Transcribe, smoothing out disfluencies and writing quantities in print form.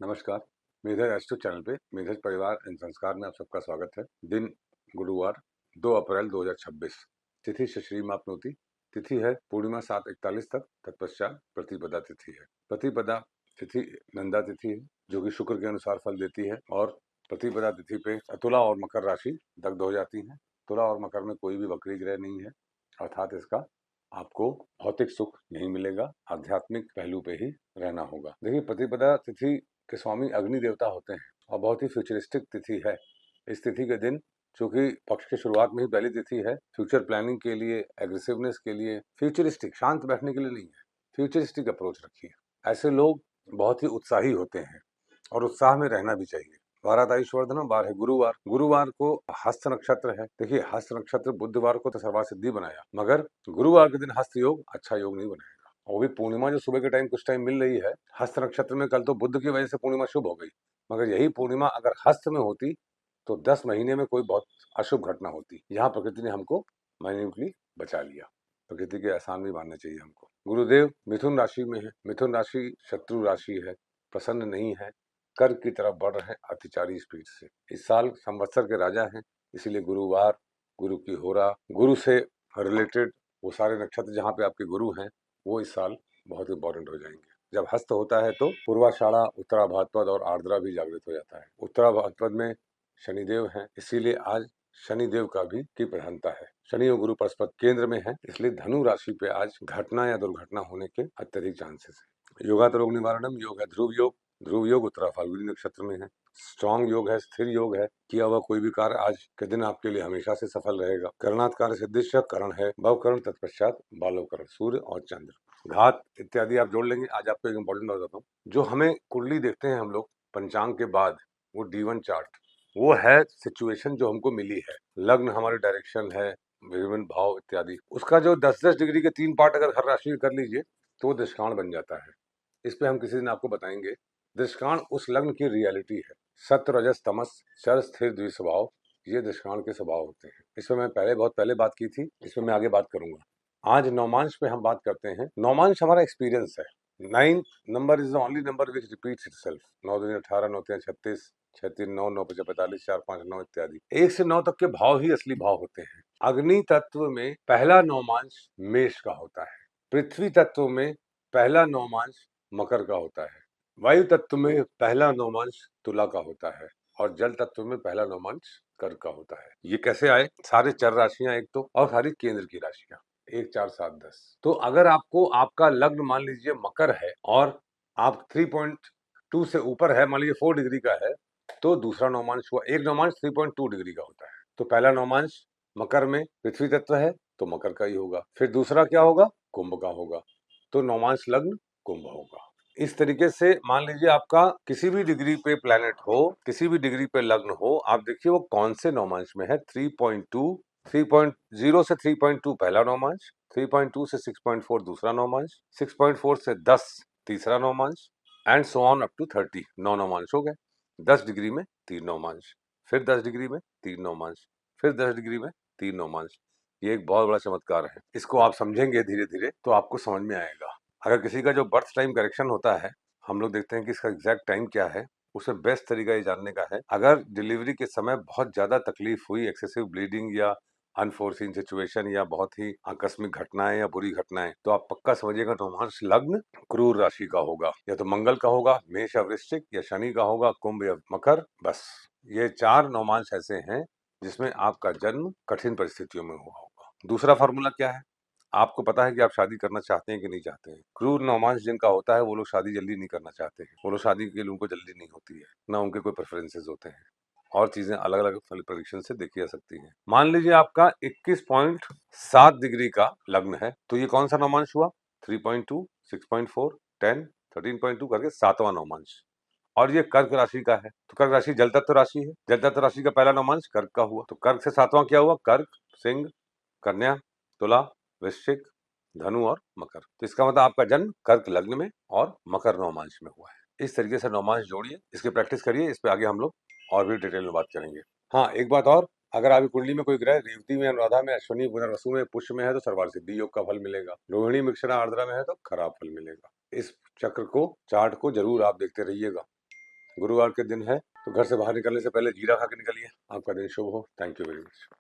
नमस्कार। मेधर astro channel पे मेधर परिवार एंड संस्कार में आप सबका स्वागत है। दिन गुरुवार 2 अप्रैल 2026। तिथि शश्री मापनोती। तिथि है पूर्णिमा 7:41 तक। तत्पश्चात प्रतिपदा तिथि है। प्रतिपदा तिथि नंदा तिथि है जो कि शुक्र के अनुसार फल देती है और प्रतिपदा तिथि पे तुला और मकर राशि दग्ध हो जाती है। तुला और मकर में कोई भी वक्री ग्रह नहीं है, अर्थात इसका आपको भौतिक सुख नहीं मिलेगा, आध्यात्मिक पहलू पे ही रहना होगा। देखिए, प्रतिपदा तिथि के स्वामी अग्नि देवता होते हैं और बहुत ही फ्यूचरिस्टिक तिथि है। इस तिथि के दिन, चूंकि पक्ष की शुरुआत में ही पहली तिथि है, फ्यूचर प्लानिंग के लिए, एग्रेसिवनेस के लिए, फ्यूचरिस्टिक, शांत बैठने के लिए नहीं है, फ्यूचरिस्टिक अप्रोच रखिए। ऐसे लोग बहुत ही उत्साही होते हैं और उत्साह में रहना भी चाहिए। वाराताईश्वर्धन बार है गुरुवार। गुरुवार को हस्त नक्षत्र है। देखिए, हस्त नक्षत्र बुधवार को तो सर्वा सिद्धि बनाया, मगर गुरुवार के दिन हस्त योग अच्छा योग नहीं बनाएगा। वो भी पूर्णिमा जो सुबह के टाइम कुछ टाइम मिल रही है हस्त नक्षत्र में, कल तो बुध की वजह से पूर्णिमा शुभ हो गई, मगर यही पूर्णिमा अगर हस्त में होती तो 10 महीने में कोई बहुत अशुभ घटना होती। यहाँ प्रकृति ने हमको माइन्यूटली बचा लिया। प्रकृति के एहसान भी मानना चाहिए हमको। गुरुदेव मिथुन राशि में है। मिथुन राशि शत्रु राशि है, प्रसन्न नहीं है, कर्क की तरफ बढ़ रहे हैं अतिचारी स्पीड से। इस साल संवत्सर के राजा हैं, इसीलिए गुरुवार, गुरु की होरा, गुरु से रिलेटेड वो सारे नक्षत्र जहाँ पे आपके गुरु हैं वो इस साल बहुत इंपॉर्टेंट हो जाएंगे। जब हस्त होता है तो पूर्वाषाढ़ा, उत्तरा भाद्रपद और आर्द्रा भी जागृत हो जाता है। उत्तरा भाद्रपद में शनिदेव हैं, इसीलिए आज शनिदेव का भी की प्रधानता है। शनि और गुरु परस्पर केंद्र में है, इसलिए धनु राशि पे आज घटना या दुर्घटना होने के अत्यधिक चांसेस है। योगा तो रोग निवारणम योग है। ध्रुव योग, ध्रुव योग उत्तरा फाल्गुनी नक्षत्र में है। स्ट्रॉन्ग योग है, स्थिर योग है। किया हुआ कोई भी कार्य आज के दिन आपके लिए हमेशा से सफल रहेगा। करणात् कार्य सिद्धिश्च करण है भवकरण, तत्पश्चात बालोकरण, सूर्य और चंद्र, घात इत्यादि आप जोड़ लेंगे। आज आपको एक इंपॉर्टेंट बात बताता हूँ, जो हमें कुंडली देखते हैं हम लोग पंचांग के बाद, वो D1 चार्ट, वो है सिचुएशन जो हमको मिली है। लग्न हमारे डायरेक्शन है, विभिन्न भाव इत्यादि, उसका जो 10-10 डिग्री के 3 पार्ट अगर हर राशि कर लीजिए तो दृष्काण बन जाता है। इस पे हम किसी दिन आपको बताएंगे। दृष्काण उस लग्न की रियलिटी है। सत्व रजस तमस चर स्थिर द्विस्वभाव, ये दृष्काण के स्वभाव होते हैं। इसमें मैं बहुत पहले बात की थी, इसमें मैं आगे बात करूंगा। आज नौमांश पे हम बात करते हैं। नौमांश हमारा एक्सपीरियंस है। 9th number is the only number which repeats itself. 9 दूनी 18, 9 तीन 36, 6 3 9, 9 5 45, 4 5 9 इत्यादि। 1 से 9 तक के भाव ही असली भाव होते हैं। अग्नि तत्व में पहला नौमांश मेष का होता है। पृथ्वी तत्व में पहला नौमांश मकर का होता है। वायु तत्व में पहला नौमांश तुला का होता है और जल तत्व में पहला नौमांश कर्क का होता है। ये कैसे आए? सारे चर राशियां एक तो, और सारी केंद्र की राशियां 1 4 7 10। तो अगर आपको आपका लग्न मान लीजिए मकर है और आप 3.2 से ऊपर है, मान लीजिए 4 डिग्री का है, तो दूसरा नौमांश हुआ। एक नौमांश 3.2 डिग्री का होता है। तो पहला नौमांश मकर में पृथ्वी तत्व है तो मकर का ही होगा। फिर दूसरा क्या होगा? कुंभ का होगा। तो नौमांश लग्न कुंभ होगा। इस तरीके से मान लीजिए आपका किसी भी डिग्री पे प्लैनेट हो, किसी भी डिग्री पे लग्न हो, आप देखिए वो कौन से नौमांश में है। 3.2, 3.0 से 3.2 पहला नौमांश, 3.2 से 6.4 दूसरा नौमांश, 6.4 से 10 तीसरा नौमांश, and so on up to 30। 9 नौमांश हो गए। 10 डिग्री में 3 नौमांश, फिर 10 डिग्री में 3 नौमांश, फिर 10 डिग्री में 3 नौमांश। ये एक बहुत बड़ा चमत्कार है। इसको आप समझेंगे धीरे धीरे तो आपको समझ में आएगा। अगर किसी का जो बर्थ टाइम करेक्शन होता है, हम लोग देखते हैं कि इसका एग्जैक्ट टाइम क्या है। उसे बेस्ट तरीका ये जानने का है, अगर डिलीवरी के समय बहुत ज्यादा तकलीफ हुई, एक्सेसिव ब्लीडिंग या अनफोर्सीन सिचुएशन या बहुत ही आकस्मिक घटनाएं या बुरी घटनाएं, तो आप पक्का समझिएगा नौमांश लग्न क्रूर राशि का होगा। या तो मंगल का होगा मेष या वृश्चिक, या शनि का होगा कुंभ या मकर। बस ये 4 नौमांश ऐसे हैं जिसमें आपका जन्म कठिन परिस्थितियों में हुआ होगा। दूसरा फॉर्मूला क्या है? आपको पता है कि आप शादी करना चाहते हैं कि नहीं चाहते हैं। क्रूर नौमांश जिनका होता है वो लोग शादी जल्दी नहीं करना चाहते हैं। वो लोग शादी के लिए उनको जल्दी नहीं होती है, ना उनके कोई प्रेफरेंसेस होते हैं, और चीजें अलग अलग परीक्षण से देखी जा सकती हैं। मान लीजिए आपका 21.7 डिग्री का लग्न है, तो ये कौन सा नौमांश हुआ? 3.2, 6.4, 10, 13.2 करके 7वां नौमांश। और ये कर्क राशि का है, तो कर्क राशि जल तत्व राशि है। जल तत्व राशि का पहला नौमांश कर्क का हुआ, तो कर्क से 7वां क्या हुआ? कर्क, सिंह, कन्या, तुला, वृश्चिक, धनु और मकर। तो इसका मतलब आपका जन्म कर्क लग्न में और मकर नौमांश में हुआ है। इस तरीके से नौमांश जोड़िए, इसकी प्रैक्टिस करिए। इस पे आगे हम लोग और भी डिटेल में बात करेंगे। हाँ, एक बात और, अगर आपकी कुंडली में कोई ग्रह रेवती में, अनुराधा में, अश्विनी, पुनर्वसु में, पुष्य में है तो सर्वार्थ सिद्धि योग का फल मिलेगा। रोहिणी, मृगशिरा, आर्द्रा में है तो खराब फल मिलेगा। इस चक्र को, चार्ट को जरूर आप देखते रहिएगा। गुरुवार के दिन है तो घर से बाहर निकलने से पहले जीरा खा के निकलिए। आपका दिन शुभ हो। Thank you very much.